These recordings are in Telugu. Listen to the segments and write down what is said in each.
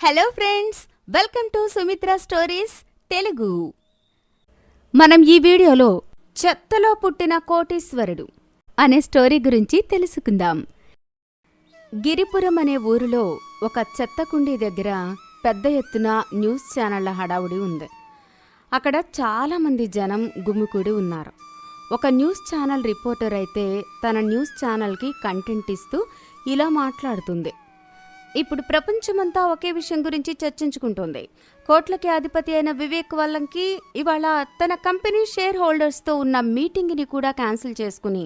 Hello friends, welcome to Sumitra stories Telugu. మనం ఈ వీడియోలో చెత్తలో పుట్టిన కోటీశ్వరుడు అనే స్టోరీ గురించి తెలుసుకుందాం. గిరిపురం అనే ఊరిలో ఒక చెత్తకుండీ దగ్గర పెద్ద ఎత్తున న్యూస్ ఛానళ్ల హడావుడి ఉంది. అక్కడ చాలామంది జనం గుమికూడి ఉన్నారు. ఒక న్యూస్ ఛానల్ రిపోర్టర్ అయితే తన న్యూస్ ఛానల్కి కంటెంట్ ఇస్తూ ఇలా మాట్లాడుతుంది. ఇప్పుడు ప్రపంచమంతా ఒకే విషయం గురించి చర్చించుకుంటోంది. కోట్లకి అధిపతి అయిన వివేక్ వల్లంకి ఇవాళ తన కంపెనీ షేర్ హోల్డర్స్తో ఉన్న మీటింగ్ని కూడా క్యాన్సిల్ చేసుకుని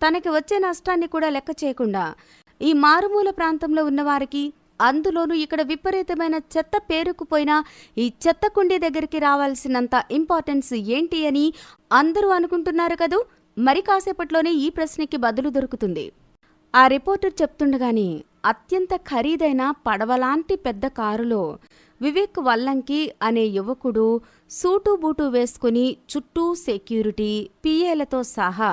తనకి వచ్చే నష్టాన్ని కూడా లెక్క చేయకుండా ఈ మారుమూల ప్రాంతంలో ఉన్నవారికి, అందులోనూ ఇక్కడ విపరీతమైన చెత్త పేరుకుపోయిన ఈ చెత్త కుండీ దగ్గరికి రావాల్సినంత ఇంపార్టెన్స్ ఏంటి అని అందరూ అనుకుంటున్నారు కదూ. మరి కాసేపట్లోనే ఈ ప్రశ్నకి బదులు దొరుకుతుంది. ఆ రిపోర్టర్ చెప్తుండగానే అత్యంత ఖరీదైన పడవలాంటి పెద్ద కారులో వివేక్ వల్లంకి అనే యువకుడు సూటు బూటు వేసుకుని చుట్టూ సెక్యూరిటీ పిఏలతో సహా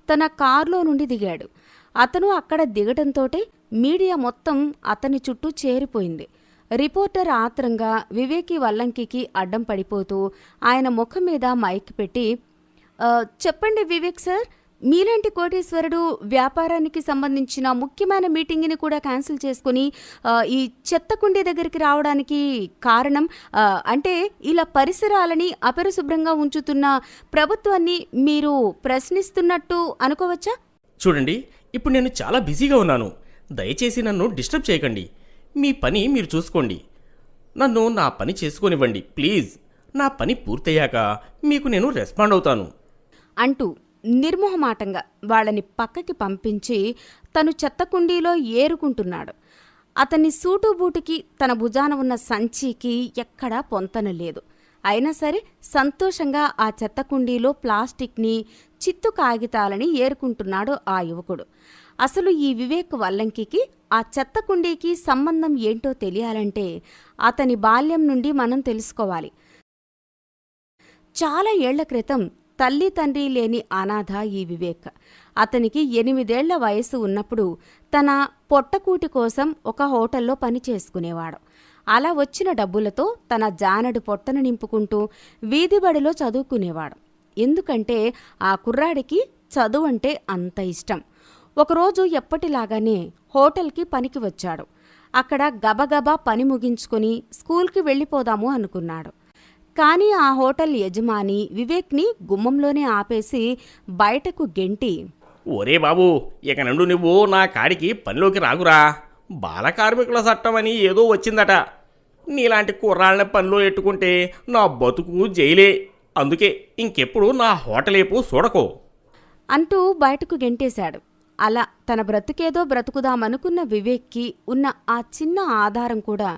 తన కారులో నుండి దిగాడు. అతను అక్కడ దిగటంతోటే మీడియా మొత్తం అతని చుట్టూ చేరిపోయింది. రిపోర్టర్ ఆత్రంగా వివేకి వల్లంకికి అడ్డం పడిపోతూ ఆయన ముఖం మీద మైక్ పెట్టి, చెప్పండి వివేక్ సార్, మీలాంటి కోటీశ్వరుడు వ్యాపారానికి సంబంధించిన ముఖ్యమైన మీటింగ్ని కూడా క్యాన్సిల్ చేసుకుని ఈ చెత్త కుండీ దగ్గరికి రావడానికి కారణం అంటే ఇలా పరిసరాలని అపరిశుభ్రంగా ఉంచుతున్న ప్రభుత్వాన్ని మీరు ప్రశ్నిస్తున్నట్టు అనుకోవచ్చా? చూడండి, ఇప్పుడు నేను చాలా బిజీగా ఉన్నాను. దయచేసి నన్ను డిస్టర్బ్ చేయకండి. మీ పని మీరు చూసుకోండి. నన్ను నా పని చేసుకోనివ్వండి ప్లీజ్. నా పని పూర్తయ్యాక మీకు నేను రెస్పాండ్ అవుతాను అంటూ నిర్మోహమాటంగా వాళ్ళని పక్కకి పంపించి తను చెత్తకుండీలో ఏరుకుంటున్నాడు. అతని సూటుబూటుకి తన భుజాన ఉన్న సంచికి ఎక్కడా పొంతనలేదు. అయినా సరే సంతోషంగా ఆ చెత్తకుండీలో ప్లాస్టిక్ని, చిత్తు కాగితాలని ఏరుకుంటున్నాడు ఆ యువకుడు. అసలు ఈ వివేక్ వల్లంకికి ఆ చెత్తకుండీకి సంబంధం ఏంటో తెలియాలంటే అతని బాల్యం నుండి మనం తెలుసుకోవాలి. చాలా ఏళ్ల క్రితం తల్లి తండ్రి లేని అనాథ ఈ వివేక్. అతనికి 8 ఏళ్ల వయసు ఉన్నప్పుడు తన పొట్టకూటి కోసం ఒక హోటల్లో పని చేసుకునేవాడు. అలా వచ్చిన డబ్బులతో తన జానడు పొట్టను నింపుకుంటూ వీధిబడిలో చదువుకునేవాడు. ఎందుకంటే ఆ కుర్రాడికి చదువంటే అంత ఇష్టం. ఒకరోజు ఎప్పటిలాగానే హోటల్కి పనికి వచ్చాడు. అక్కడ గబగబా పని ముగించుకొని స్కూల్కి వెళ్ళిపోదాము అనుకున్నాడు. కానీ ఆ హోటల్ యజమాని వివేక్ని గుమ్మంలోనే ఆపేసి బయటకు గెంటి, ఒరే బాబు, ఇక నుండి నువ్వు నా కాడికి పనిలోకి రాగురా. బాలకార్మికుల చట్టం అని ఏదో వచ్చిందట. నీలాంటి కుర్రాళ్ళని పనిలో ఎట్టుకుంటే నా బతుకు జైలే. అందుకే ఇంకెప్పుడు నా హోటలేపు చూడకో అంటూ బయటకు గెంటేశాడు. అలా తన బ్రతుకేదో బ్రతుకుదామనుకున్న వివేక్కి ఉన్న ఆ చిన్న ఆధారం కూడా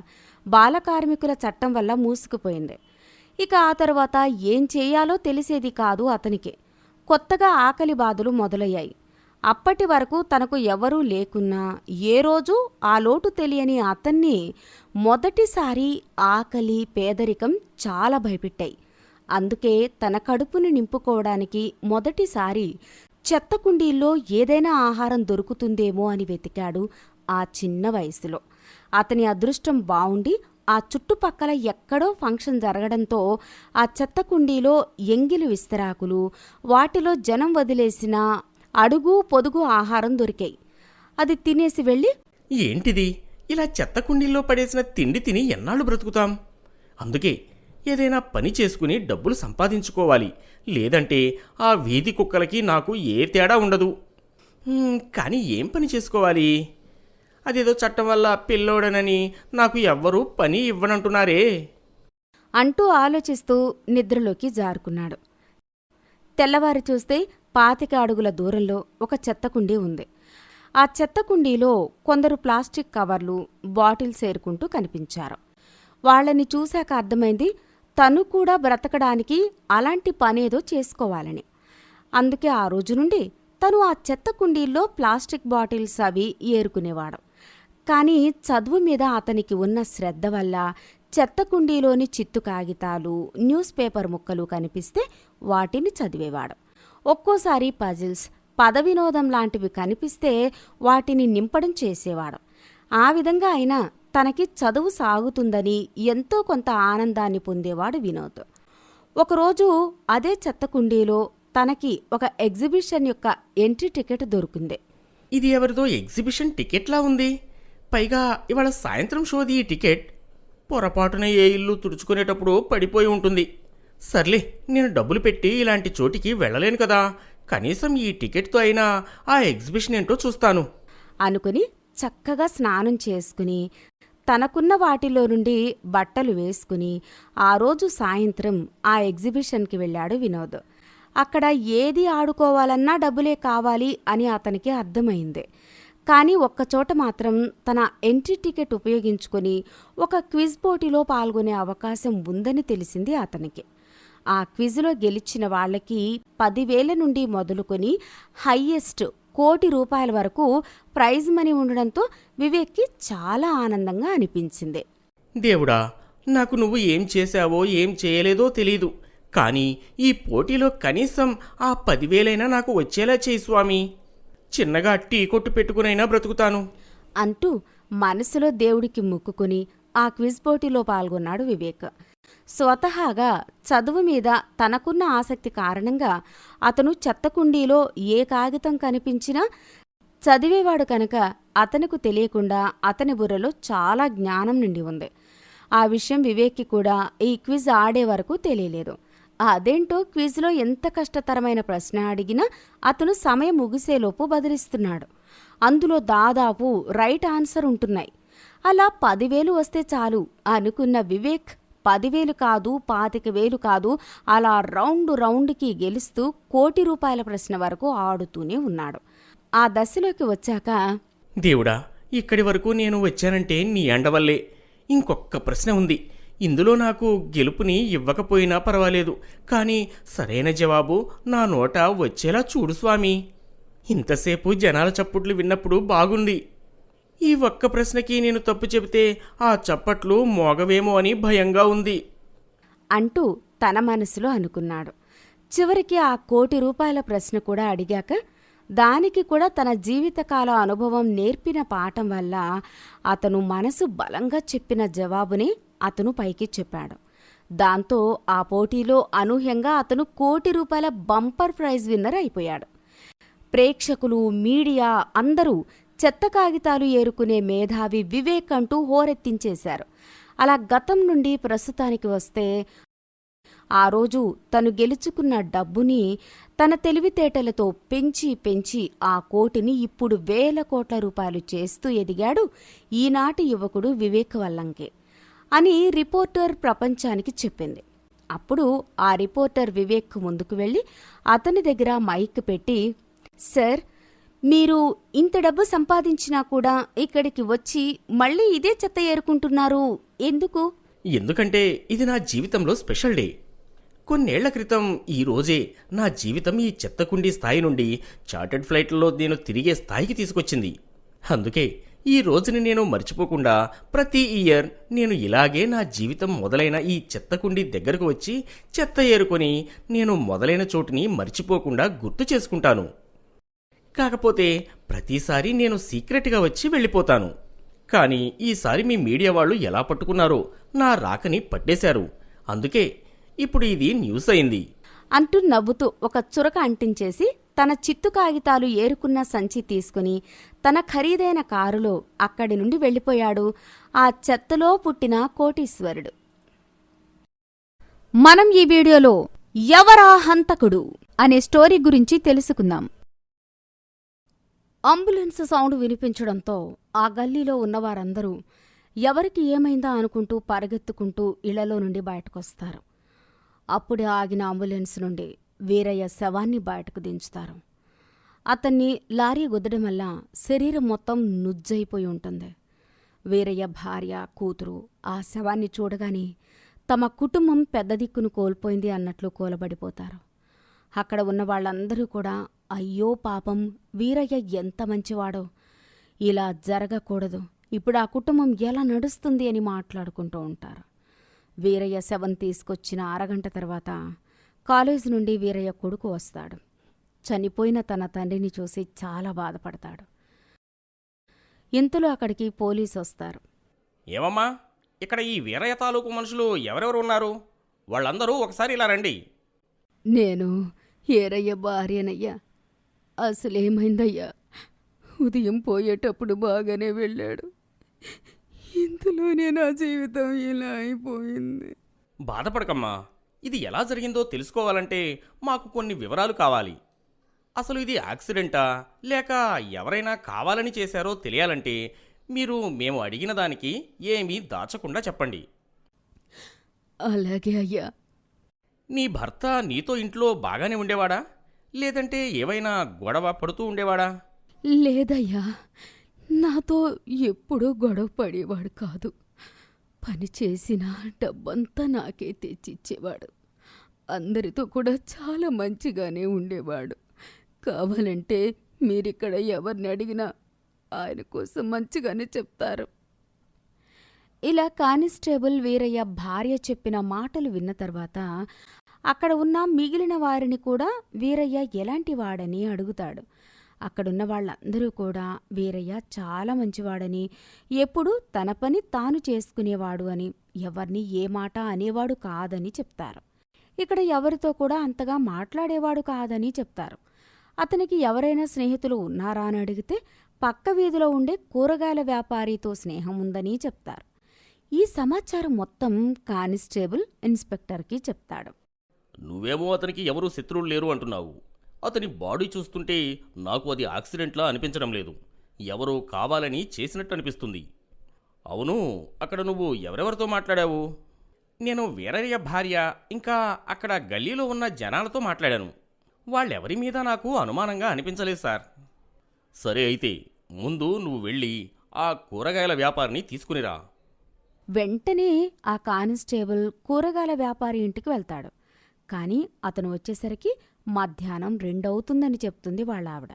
బాలకార్మికుల చట్టం వల్ల మూసుకుపోయింది. ఇక ఆ తర్వాత ఏం చేయాలో తెలిసేది కాదు అతనికి. కొత్తగా ఆకలి బాధలు మొదలయ్యాయి. అప్పటి వరకు తనకు ఎవరూ లేకున్నా ఏ రోజు ఆ లోటు తెలియని అతన్ని మొదటిసారి ఆకలి, పేదరికం చాలా భయపెట్టాయి. అందుకే తన కడుపుని నింపుకోవడానికి మొదటిసారి చెత్తకుండీల్లో ఏదైనా ఆహారం దొరుకుతుందేమో అని వెతికాడు ఆ చిన్న వయసులో. అతని అదృష్టం బావుండి ఆ చుట్టుపక్కల ఎక్కడో ఫంక్షన్ జరగడంతో ఆ చెత్తకుండీలో ఎంగిలి విస్తరాకులు, వాటిలో జనం వదిలేసిన అడుగు పొదుగు ఆహారం దొరికాయి. అది తినేసి వెళ్ళి, ఏంటిది, ఇలా చెత్త కుండీల్లో పడేసిన తిండి తిని ఎన్నాళ్ళు బ్రతుకుతాం? అందుకే ఏదైనా పని చేసుకుని డబ్బులు సంపాదించుకోవాలి. లేదంటే ఆ వీధి కుక్కలకి నాకు ఏ తేడా ఉండదు. కానీ ఏం పని చేసుకోవాలి? అదేదో చట్టం వల్ల పిల్లోడనని నాకు ఎవ్వరూ పని ఇవ్వనంటున్నారే అంటూ ఆలోచిస్తూ నిద్రలోకి జారుకున్నాడు. తెల్లవారి చూస్తే 25 అడుగుల దూరంలో ఒక చెత్తకుండీ ఉంది. ఆ చెత్తకుండీలో కొందరు ప్లాస్టిక్ కవర్లు, బాటిల్స్ ఏరుకుంటూ కనిపించారు. వాళ్ళని చూశాక అర్థమైంది తను కూడా బ్రతకడానికి అలాంటి పనేదో చేసుకోవాలని. అందుకే ఆ రోజు నుండి తను ఆ చెత్తకుండీల్లో ప్లాస్టిక్ బాటిల్స్ అవి ఏరుకునేవాడు. కానీ చదువు మీద అతనికి ఉన్న శ్రద్ధ వల్ల చెత్తకుండీలోని చిత్తు కాగితాలు, న్యూస్ పేపర్ ముక్కలు కనిపిస్తే వాటిని చదివేవాడు. ఒక్కోసారి పజిల్స్, పదవినోదం లాంటివి కనిపిస్తే వాటిని నింపడం చేసేవాడు. ఆ విధంగా అయినా తనకి చదువు సాగుతుందని ఎంతో కొంత ఆనందాన్ని పొందేవాడు వినోద్. ఒకరోజు అదే చెత్త కుండీలో తనకి ఒక ఎగ్జిబిషన్ యొక్క ఎంట్రీ టికెట్ దొరికింది. ఇది ఎవరిదో ఎగ్జిబిషన్ టికెట్లా ఉంది. పైగా ఇవాళ సాయంత్రం షోది ఈ టికెట్. పొరపాటున ఏ ఇల్లు తుడుచుకునేటప్పుడు పడిపోయి ఉంటుంది. సర్లే, నేను డబ్బులు పెట్టి ఇలాంటి చోటికి వెళ్ళలేను కదా, కనీసం ఈ టికెట్తో అయినా ఆ ఎగ్జిబిషన్ ఏంటో చూస్తాను అనుకుని చక్కగా స్నానం చేసుకుని తనకున్న వాటిలో నుండి బట్టలు వేసుకుని ఆ రోజు సాయంత్రం ఆ ఎగ్జిబిషన్కి వెళ్ళాడు వినోద్. అక్కడ ఏది ఆడుకోవాలన్నా డబ్బులే కావాలి అని అతనికి అర్థమైంది. కానీ ఒక్కచోట మాత్రం తన ఎంట్రీ టికెట్ ఉపయోగించుకొని ఒక క్విజ్ పోటీలో పాల్గొనే అవకాశం ఉందని తెలిసింది అతనికి. ఆ క్విజ్లో గెలిచిన వాళ్ళకి 10,000 నుండి మొదలుకొని హయ్యెస్ట్ ₹1,00,00,000 వరకు ప్రైజ్ మనీ ఉండడంతో వివేక్కి చాలా ఆనందంగా అనిపించింది. దేవుడా, నాకు నువ్వు ఏం చేశావో ఏం చేయలేదో తెలీదు, కానీ ఈ పోటీలో కనీసం ఆ 10,000 నాకు వచ్చేలా చేయి స్వామి. చిన్నగా టీ కొట్టు పెట్టుకునైనా బ్రతుకుతాను అంటూ మనసులో దేవుడికి మొక్కుకుని ఆ క్విజ్ పోటీలో పాల్గొన్నాడు వివేక్. స్వతహాగా చదువు మీద తనకున్న ఆసక్తి కారణంగా అతను చెత్తకుండీలో ఏ కాగితం కనిపించినా చదివేవాడు కనుక అతనుకు తెలియకుండా అతని బుర్రలో చాలా జ్ఞానం నిండి ఉంది. ఆ విషయం వివేక్కి కూడా ఈ క్విజ్ ఆడే వరకు తెలియలేదు. అదేంటో క్విజ్లో ఎంత కష్టతరమైన ప్రశ్న అడిగినా అతను సమయం ముగిసేలోపు బదిలిస్తున్నాడు. అందులో దాదాపు రైట్ ఆన్సర్ ఉంటున్నాయి. అలా 10,000 వస్తే చాలు అనుకున్న వివేక్ 10,000 కాదు, 25,000 కాదు, అలా రౌండ్కి గెలుస్తూ ₹1,00,00,000 ప్రశ్న వరకు ఆడుతూనే ఉన్నాడు. ఆ దశలోకి వచ్చాక, దేవుడా, ఇక్కడి వరకు నేను వచ్చానంటే నీ అండవల్లే. ఇంకొక్క ప్రశ్న ఉంది. ఇందులో నాకు గెలుపుని ఇవ్వకపోయినా పర్వాలేదు, కానీ సరైన జవాబు నా నోట వచ్చేలా చూడు స్వామి. ఇంతసేపు జనాల చప్పుట్లు విన్నప్పుడు బాగుంది. ఈ ఒక్క ప్రశ్నకి నేను తప్పు చెబితే ఆ చప్పట్లు మోగవేమో అని భయంగా ఉంది అంటూ తన మనసులో అనుకున్నాడు. చివరికి ఆ ₹1,00,00,000 ప్రశ్న కూడా అడిగాక దానికి కూడా తన జీవితకాల అనుభవం నేర్పిన పాఠం వల్ల అతను మనసు బలంగా చెప్పిన జవాబుని అతను పైకి చెప్పాడు. దాంతో ఆ పోటీలో అనూహ్యంగా అతను ₹1,00,00,000 బంపర్ ప్రైజ్ విన్నర్ అయిపోయాడు. ప్రేక్షకులు, మీడియా అందరూ చెత్త కాగితాలు ఏరుకునే మేధావి వివేక్ అంటూ హోరెత్తించేశారు. అలా గతం నుండి ప్రస్తుతానికి వస్తే ఆ రోజు తను గెలుచుకున్న డబ్బుని తన తెలివితేటలతో పెంచి ఆ కోటిని ఇప్పుడు ₹1,000,00,000 చేస్తూ ఎదిగాడు ఈనాటి యువకుడు వివేక్ వల్లంకే అని రిపోర్టర్ ప్రపంచానికి చెప్పింది. అప్పుడు ఆ రిపోర్టర్ వివేక్ ముందుకు వెళ్ళి అతని దగ్గర మైక్ పెట్టి, సార్, మీరు ఇంత డబ్బు సంపాదించినా కూడా ఇక్కడికి వచ్చి మళ్ళీ ఇదే చెత్త ఏరుకుంటున్నారు ఎందుకు? ఎందుకంటే ఇది నా జీవితంలో స్పెషల్ డే. కొన్నేళ్ల క్రితం ఈ రోజే నా జీవితం ఈ చెత్తకుండీ స్థాయి నుండి చార్టర్డ్ ఫ్లైట్లలో నేను తిరిగే స్థాయికి తీసుకొచ్చింది. అందుకే ఈ రోజుని నేను మర్చిపోకుండా ప్రతి ఇయర్ నేను ఇలాగే నా జీవితం మొదలైన ఈ చెత్తకుండీ దగ్గరకు వచ్చి చెత్త ఏరుకొని నేను మొదలైన చోటుని మర్చిపోకుండా గుర్తు చేసుకుంటాను. కాకపోతే ప్రతిసారి నేను సీక్రెట్గా వచ్చి వెళ్ళిపోతాను. కానీ ఈసారి మీ మీడియా వాళ్ళు ఎలా పట్టుకున్నారో నా రాకని పట్టేశారు. అందుకే ఇప్పుడు ఇది న్యూస్ అయింది అంటూ నవ్వుతూ ఒక చురక అంటించేసి తన చిత్తు కాగితాలు ఏరుకున్న సంచి తీసుకుని తన ఖరీదైన కారులో అక్కడి నుండి వెళ్ళిపోయాడు ఆ చెత్తలో పుట్టిన కోటీశ్వరుడు. మనం ఈ వీడియోలో ఎవరా హంతకుడు అనే స్టోరీ గురించి తెలుసుకుందాం. అంబులెన్స్ సౌండ్ వినిపించడంతో ఆ గల్లీలో ఉన్నవారందరూ ఎవరికి ఏమైందా అనుకుంటూ పరిగెత్తుకుంటూ ఇళ్లలో నుండి బయటకొస్తారు. అప్పుడే ఆగిన అంబులెన్స్ నుండి వీరయ్య శవాన్ని బయటకు దించుతారు. అతన్ని లారీ గుద్దడం వల్ల శరీరం మొత్తం నుజ్జైపోయి ఉంటుంది. వీరయ్య భార్య, కూతురు ఆ శవాన్ని చూడగానే తమ కుటుంబం పెద్ద దిక్కును కోల్పోయింది అన్నట్లు కూలబడిపోతారు. అక్కడ ఉన్న వాళ్ళందరూ కూడా అయ్యో పాపం, వీరయ్య ఎంత మంచివాడో, ఇలా జరగకూడదు, ఇప్పుడు ఆ కుటుంబం ఎలా నడుస్తుంది అని మాట్లాడుకుంటూ ఉంటారు. వీరయ్య శవం తీసుకొచ్చిన అరగంట తర్వాత కాలేజీ నుండి వీరయ్య కొడుకు వస్తాడు. చనిపోయిన తన తండ్రిని చూసి చాలా బాధపడతాడు. ఇంతలో అక్కడికి పోలీసు వస్తారు. ఏమమ్మా, ఇక్కడ ఈ వీరయ్య తాలూకు మనుషులు ఎవరెవరు ఉన్నారు? వాళ్ళందరూ ఒకసారి ఇలా రండి. నేను ఏరయ్య భార్యనయ్యా. అసలేమైందయ్యా, ఉదయం పోయేటప్పుడు బాగానే వెళ్ళాడు, ఇంతలోనే నా జీవితం ఇలా అయిపోయింది. బాధపడకమ్మా, ఇది ఎలా జరిగిందో తెలుసుకోవాలంటే మాకు కొన్ని వివరాలు కావాలి. అసలు ఇది యాక్సిడెంటా లేక ఎవరైనా కావాలని చేశారో తెలియాలంటే మీరు మేము అడిగిన దానికి ఏమీ దాచకుండా చెప్పండి. అలాగే అయ్యా. నీ భర్త నీతో ఇంట్లో బాగానే ఉండేవాడా, లేదంటే ఏవైనా గొడవ పడుతూ ఉండేవాడా? లేదయ్యా, నాతో ఎప్పుడూ గొడవ పడేవాడు కాదు. పని చేసిన డబ్బంతా నాకే తెచ్చిచ్చేవాడు. అందరితో కూడా చాలా మంచిగానే ఉండేవాడు. కావాలంటే మీరిక్కడ ఎవరిని అడిగినా ఆయన కోసం మంచిగానే చెప్తారు. ఇలా కానిస్టేబుల్ వీరయ్య భార్య చెప్పిన మాటలు విన్న తర్వాత అక్కడ ఉన్న మిగిలిన వారిని కూడా వీరయ్య ఎలాంటి వాడని అడుగుతాడు. అక్కడున్న వాళ్ళందరూ కూడా వీరయ్య చాలా మంచివాడని, ఎప్పుడూ తన పని తాను చేసుకునేవాడు అని, ఎవరిని ఏ మాట అనేవాడు కాదని చెప్తారు. ఇక్కడ ఎవరితో కూడా అంతగా మాట్లాడేవాడు కాదని చెప్తారు. అతనికి ఎవరైనా స్నేహితులు ఉన్నారా అని అడిగితే పక్క వీధిలో ఉండే కూరగాయల వ్యాపారితో స్నేహం ఉందని చెప్తారు. ఈ సమాచారం మొత్తం కానిస్టేబుల్ ఇన్స్పెక్టర్కి చెప్తాడు. నువ్వేమో అతనికి ఎవరూ శత్రువులు లేరు అంటున్నావు. అతని బాడీ చూస్తుంటే నాకు అది యాక్సిడెంట్లా అనిపించడం లేదు, ఎవరో కావాలని చేసినట్టు అనిపిస్తుంది. అవును, అక్కడ నువ్వు ఎవరెవరితో మాట్లాడావు? నేను వీరయ్య భార్య ఇంకా అక్కడ గల్లీలో ఉన్న జనాలతో మాట్లాడాను. వాళ్ళెవరి మీద నాకు అనుమానంగా అనిపించలేదు సార్. సరే అయితే ముందు నువ్వు వెళ్ళి ఆ కూరగాయల వ్యాపారిని తీసుకునిరా. వెంటనే ఆ కానిస్టేబుల్ కూరగాయల వ్యాపారి ఇంటికి వెళ్తాడు. కానీ అతను వచ్చేసరికి మధ్యాహ్నం 2 అవుతుందని చెప్తుంది వాళ్ళ ఆవిడ.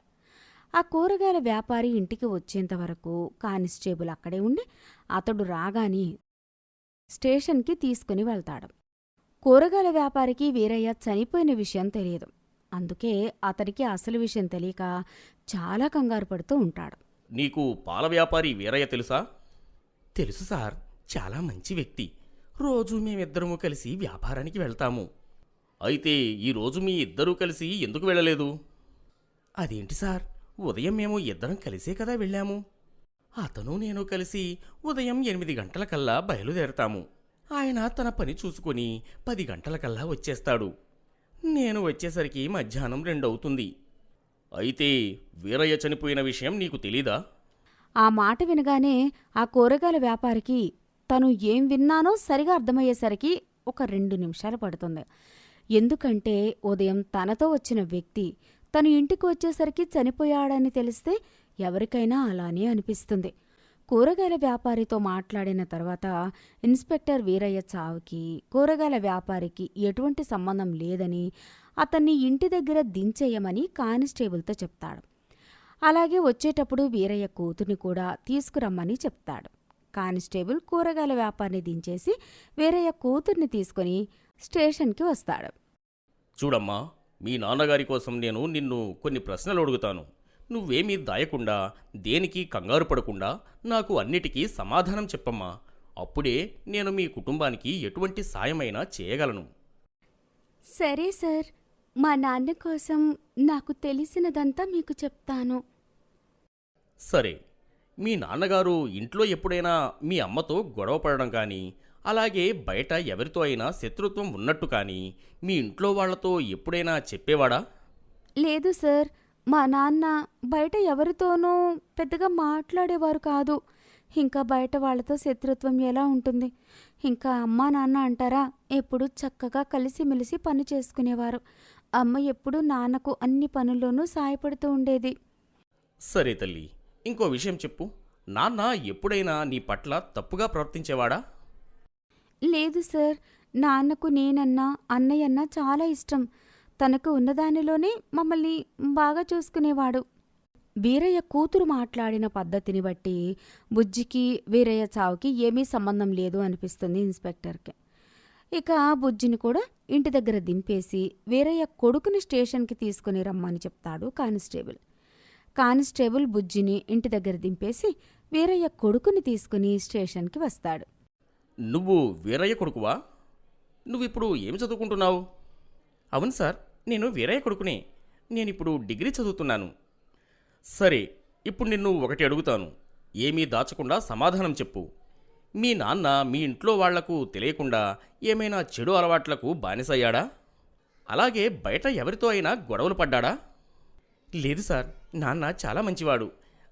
ఆ కూరగాయల వ్యాపారి ఇంటికి వచ్చేంతవరకు కానిస్టేబుల్ అక్కడే ఉండి అతడు రాగాని స్టేషన్కి తీసుకుని వెళ్తాడు. కూరగాయల వ్యాపారికి వీరయ్య చనిపోయిన విషయం తెలియదు. అందుకే అతనికి అసలు విషయం తెలియక చాలా కంగారు పడుతూ ఉంటాడు. నీకు పాల వ్యాపారి వీరయ్య తెలుసా? తెలుసు సార్, చాలా మంచి వ్యక్తి. రోజు మేమిద్దరము కలిసి వ్యాపారానికి వెళ్తాము. అయితే ఈరోజు మీ ఇద్దరూ కలిసి ఎందుకు వెళ్ళలేదు? అదేంటి సార్, ఉదయం మేము ఇద్దరం కలిసే కదా వెళ్ళాము. అతను నేను కలిసి ఉదయం 8 గంటలకల్లా బయలుదేరతాము. ఆయన తన పని చూసుకొని 10 గంటలకల్లా వచ్చేస్తాడు. నేను వచ్చేసరికి మధ్యాహ్నం 2 అవుతుంది. అయితే వీరయ్య చనిపోయిన విషయం నీకు తెలీదా? ఆ మాట వినగానే ఆ కూరగాయల వ్యాపారికి తను ఏం విన్నానో సరిగా అర్థమయ్యేసరికి ఒక 2 నిమిషాలు పడుతుంది. ఎందుకంటే ఉదయం తనతో వచ్చిన వ్యక్తి తను ఇంటికి వచ్చేసరికి చనిపోయాడని తెలిస్తే ఎవరికైనా అలానే అనిపిస్తుంది. కూరగాయల వ్యాపారితో మాట్లాడిన తర్వాత ఇన్స్పెక్టర్ వీరయ్య చావుకి కూరగాయల వ్యాపారికి ఎటువంటి సంబంధం లేదని, అతన్ని ఇంటి దగ్గర దించేయమని కానిస్టేబుల్తో చెప్తాడు. అలాగే వచ్చేటప్పుడు వీరయ్య కూతుర్ని కూడా తీసుకురమ్మని చెప్తాడు. కానిస్టేబుల్ కూరగాయల వ్యాపారిని దించేసి వీరయ్య కూతుర్ని తీసుకుని స్టేషన్కి వస్తాడు. చూడమ్మా, మీ నాన్నగారి కోసం నేను నిన్ను కొన్ని ప్రశ్నలు అడుగుతాను. నువ్వేమీ దాయకుండా, దేనికి కంగారు పడకుండా నాకు అన్నిటికీ సమాధానం చెప్పమ్మా. అప్పుడే నేను మీ కుటుంబానికి ఎటువంటి సాయమైనా చేయగలను. సరే సార్, మా నాన్న కోసం నాకు తెలిసినదంతా మీకు చెప్తాను. సరే, మీ నాన్నగారు ఇంట్లో ఎప్పుడైనా మీ అమ్మతో గొడవ పడడం కానీ, అలాగే బయట ఎవరితో అయినా శత్రుత్వం ఉన్నట్టు కానీ మీ ఇంట్లో వాళ్లతో ఎప్పుడైనా చెప్పేవాడా? లేదు సార్, మా నాన్న బయట ఎవరితోనూ పెద్దగా మాట్లాడేవారు కాదు. ఇంకా బయట వాళ్ళతో శత్రుత్వం ఎలా ఉంటుంది? ఇంకా అమ్మా నాన్న అంటారా, ఎప్పుడూ చక్కగా కలిసిమెలిసి పని చేసుకునేవారు. అమ్మ ఎప్పుడూ నాన్నకు అన్ని పనుల్లోనూ సాయపడుతూ ఉండేది. సరే తల్లి, ఇంకో విషయం చెప్పు. నాన్న ఎప్పుడైనా నీ పట్ల తప్పుగా ప్రవర్తించేవాడా? లేదు సార్, నాన్నకు నేనన్నా అన్నయ్యన్నా చాలా ఇష్టం. తనకు ఉన్నదానిలోనే మమ్మల్ని బాగా చూసుకునేవాడు. వీరయ్య కూతురు మాట్లాడిన పద్ధతిని బట్టి బుజ్జికి వీరయ్య చావుకి ఏమీ సంబంధం లేదు అనిపిస్తుంది ఇన్స్పెక్టర్కి. ఇక బుజ్జిని కూడా ఇంటి దగ్గర దింపేసి వీరయ్య కొడుకుని స్టేషన్కి తీసుకుని రమ్మని చెప్తాడు కానిస్టేబుల్. కానిస్టేబుల్ బుజ్జిని ఇంటి దగ్గర దింపేసి వీరయ్య కొడుకుని తీసుకుని స్టేషన్కి వస్తాడు. నువ్వు వీరయ్య కొడుకువా? నువ్విప్పుడు ఏమి చదువుకుంటున్నావు? అవును సార్, నేను వీరయ్య కొడుకునే. నేనిప్పుడు డిగ్రీ చదువుతున్నాను. సరే, ఇప్పుడు నిన్ను ఒకటి అడుగుతాను. ఏమీ దాచకుండా సమాధానం చెప్పు. మీ నాన్న మీ ఇంట్లో వాళ్లకు తెలియకుండా ఏమైనా చెడు అలవాట్లకు బానిసయ్యాడా? అలాగే బయట ఎవరితో అయినా గొడవలు పడ్డాడా? లేదు సార్, నాన్న చాలా మంచివాడు.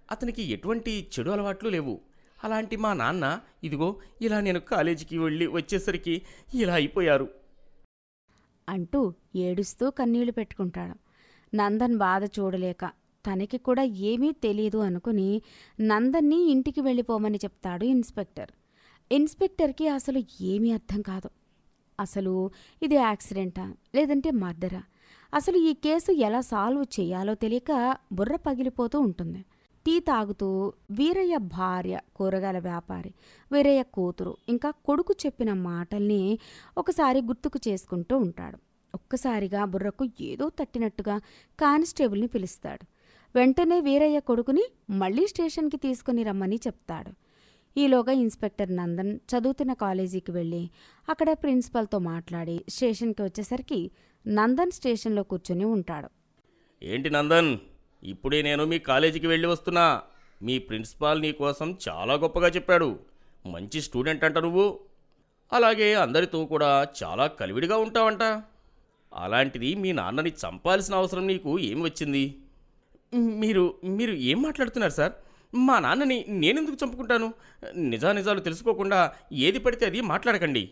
అతనికి ఎటువంటి చెడు అలవాట్లు లేవు. అలాంటి మా నాన్న ఇదిగో ఇలా నేను కాలేజీకి వెళ్ళి వచ్చేసరికి ఇలా అయిపోయారు అంటూ ఏడుస్తూ కన్నీళ్లు పెట్టుకుంటాడు. నందన్ బాధ చూడలేక తనకి కూడా ఏమీ తెలియదు అనుకుని నందన్ని ఇంటికి వెళ్ళిపోమని చెప్తాడు ఇన్స్పెక్టర్. ఇన్స్పెక్టర్కి అసలు ఏమీ అర్థం కాదు. అసలు ఇది యాక్సిడెంటా లేదంటే మర్డరా, అసలు ఈ కేసు ఎలా సాల్వ్ చేయాలో తెలియక బుర్ర పగిలిపోతూ ఉంటుంది. టీ తాగుతూ వీరయ్య భార్య, కూరగాయల వ్యాపారి, వీరయ్య కూతురు ఇంకా కొడుకు చెప్పిన మాటల్ని ఒకసారి గుర్తుకు చేసుకుంటూ ఉంటాడు. ఒక్కసారిగా బుర్రకు ఏదో తట్టినట్టుగా కానిస్టేబుల్ని పిలుస్తాడు. వెంటనే వీరయ్య కొడుకుని మళ్లీ స్టేషన్కి తీసుకుని రమ్మని చెప్తాడు. ఈలోగా ఇన్స్పెక్టర్ నందన్ చదువుతున్న కాలేజీకి వెళ్ళి అక్కడ ప్రిన్సిపల్తో మాట్లాడి స్టేషన్కి వచ్చేసరికి నందన్ స్టేషన్లో కూర్చొని ఉంటాడు. ఏంటి నందన్, ఇప్పుడే నేను మీ కాలేజీకి వెళ్ళి వస్తున్నా. మీ ప్రిన్సిపాల్ నీ కోసం చాలా గొప్పగా చెప్పాడు. మంచి స్టూడెంట్ అంట నువ్వు. అలాగే అందరితో కూడా చాలా కలివిడిగా ఉంటావంట. అలాంటిది మీ నాన్నని చంపాల్సిన అవసరం నీకు ఏం వచ్చింది? మీరు మీరు ఏం మాట్లాడుతున్నారు సార్? మా నాన్నని నేనెందుకు చంపుకుంటాను? నిజానిజాలు తెలుసుకోకుండా ఏది పడితే అది మాట్లాడకండి.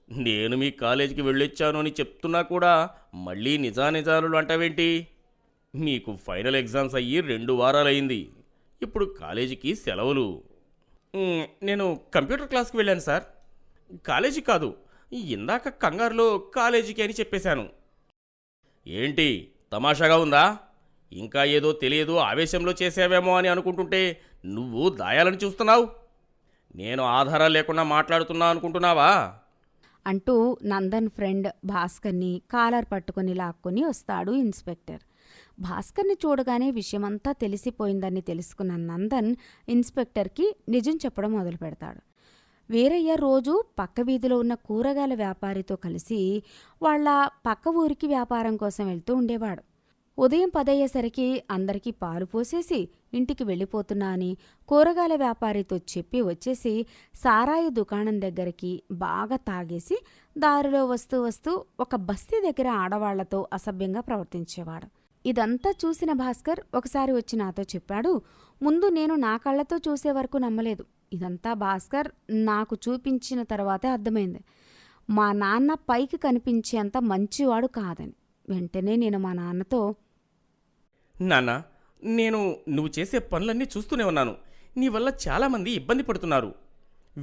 నేను మీ కాలేజీకి వెళ్ళొచ్చాను అని చెప్తున్నా కూడా మళ్ళీ నిజానిజాలు అంటావేంటి? మీకు ఫైనల్ ఎగ్జామ్స్ అయ్యి 2 వారాలయ్యింది. ఇప్పుడు కాలేజీకి సెలవులు. నేను కంప్యూటర్ క్లాస్కి వెళ్ళాను సార్. కాలేజీ కాదు, ఇందాక కంగారులో కాలేజీకి అని చెప్పేశాను. ఏంటి తమాషాగా ఉందా? ఇంకా ఏదో తెలియదు ఆవేశంలో చేసావేమో అని అనుకుంటుంటే నువ్వు దాయాలని చూస్తున్నావు. నేను ఆధారాలు లేకుండా మాట్లాడుతున్నా అనుకుంటున్నావా? అంటూ నందన్ ఫ్రెండ్ భాస్కర్ని కాలర్ పట్టుకుని లాక్కొని వస్తాడు ఇన్స్పెక్టర్. భాస్కర్ని చూడగానే విషయమంతా తెలిసిపోయిందని తెలుసుకున్న నందన్ ఇన్స్పెక్టర్కి నిజం చెప్పడం మొదలు పెడతాడు. వీరయ్య రోజు పక్క వీధిలో ఉన్న కూరగాయల వ్యాపారితో కలిసి వాళ్ళ పక్క ఊరికి వ్యాపారం కోసం వెళ్తూ ఉండేవాడు. ఉదయం 10 అయ్యేసరికి అందరికీ పాలు పోసేసి ఇంటికి వెళ్ళిపోతున్నా అని కూరగాయల వ్యాపారితో చెప్పి వచ్చేసి సారాయి దుకాణం దగ్గరికి బాగా తాగేసి దారిలో వస్తూ వస్తూ ఒక బస్తీ దగ్గర ఆడవాళ్లతో అసభ్యంగా ప్రవర్తించేవాడు. ఇదంతా చూసిన భాస్కర్ ఒకసారి వచ్చి నాతో చెప్పాడు. ముందు నేను నా కళ్లతో చూసే వరకు నమ్మలేదు. ఇదంతా భాస్కర్ నాకు చూపించిన తర్వాతే అర్థమైంది. మా నాన్న పైకి కనిపించేంత మంచివాడు కాదని. వెంటనే నేను మా నాన్నతో, నాన్న, నేను నువ్వు చేసే పనులన్నీ చూస్తూనే ఉన్నాను. నీ వల్ల చాలామంది ఇబ్బంది పడుతున్నారు.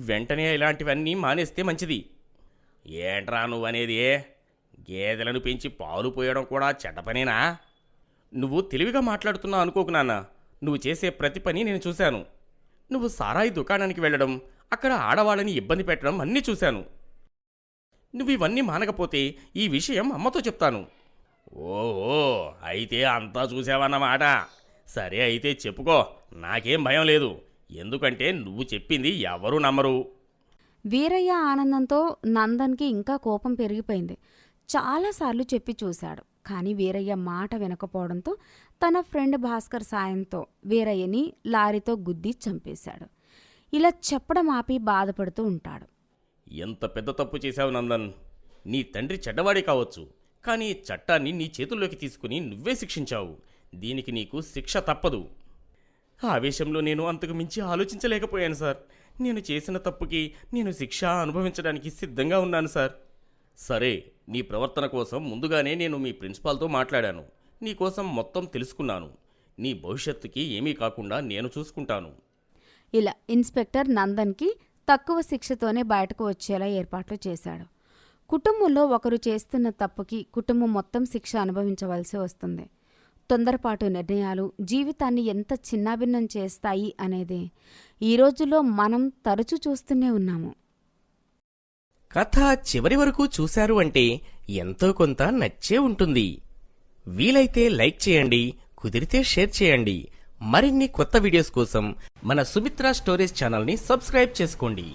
వెంటనే ఇలాంటివన్నీ మానేస్తే మంచిది. ఏంట్రా నువ్వనేది? గేదెలను పెంచి పాలు పోయడం కూడా చెడ్డ పనేనా? నువ్వు తెలివిగా మాట్లాడుతున్నా అనుకోకు నాన్న. నువ్వు చేసే ప్రతి పని నేను చూశాను. నువ్వు సారాయి దుకాణానికి వెళ్ళడం, అక్కడ ఆడవాళ్ళని ఇబ్బంది పెట్టడం అన్నీ చూశాను. నువ్వు ఇవన్నీ మానకపోతే ఈ విషయం అమ్మతో చెప్తాను. ఓహో, అయితే అంతా చూసావన్నమాట. సరే అయితే చెప్పుకో, నాకేం భయం లేదు. ఎందుకంటే నువ్వు చెప్పింది ఎవరూ నమ్మరు. వీరయ్య ఆనందంతో నందన్కి ఇంకా కోపం పెరిగిపోయింది. చాలాసార్లు చెప్పి చూశాడు. కానీ వీరయ్య మాట వినకపోవడంతో తన ఫ్రెండ్ భాస్కర్ సాయంతో వీరయ్యని లారీతో గుద్ది చంపేశాడు. ఇలా చెప్పడం ఆపి బాధపడుతూ ఉంటాడు. ఎంత పెద్ద తప్పు చేశావు నందన్. నీ తండ్రి చెడ్డవాడే కావచ్చు, కానీ చట్టాన్ని నీ చేతుల్లోకి తీసుకుని నువ్వే శిక్షించావు. దీనికి నీకు శిక్ష తప్పదు. ఆవేశంలో నేను అంతకు మించి ఆలోచించలేకపోయాను సార్. నేను చేసిన తప్పుకి నేను శిక్ష అనుభవించడానికి సిద్ధంగా ఉన్నాను సార్. సరే, నీ ప్రవర్తన కోసం ముందుగానే నేను మీ ప్రిన్సిపాల్తో మాట్లాడాను. నీకోసం మొత్తం తెలుసుకున్నాను. నీ భవిష్యత్తుకి ఏమీ కాకుండా నేను చూసుకుంటాను. ఇలా ఇన్స్పెక్టర్ నందన్కి తక్కువ శిక్షతోనే బయటకు వచ్చేలా ఏర్పాట్లు చేశాడు. కుటుంబంలో ఒకరు చేస్తున్న తప్పుకి కుటుంబం మొత్తం శిక్ష అనుభవించవలసి వస్తుంది. తొందరపాటు నిర్ణయాలు జీవితాన్ని ఎంత చిన్నాభిన్నం చేస్తాయి అనేది ఈ రోజుల్లో మనం తరచూ చూస్తూనే ఉన్నాము. కథ చివరి వరకు చూశారు అంటే ఎంతో కొంత నచ్చే ఉంటుంది. వీలైతే లైక్ చేయండి, కుదిరితే షేర్ చేయండి. మరిన్ని కొత్త వీడియోస్ కోసం మన సుమిత్ర స్టోరీస్ ఛానల్ని సబ్స్క్రైబ్ చేసుకోండి.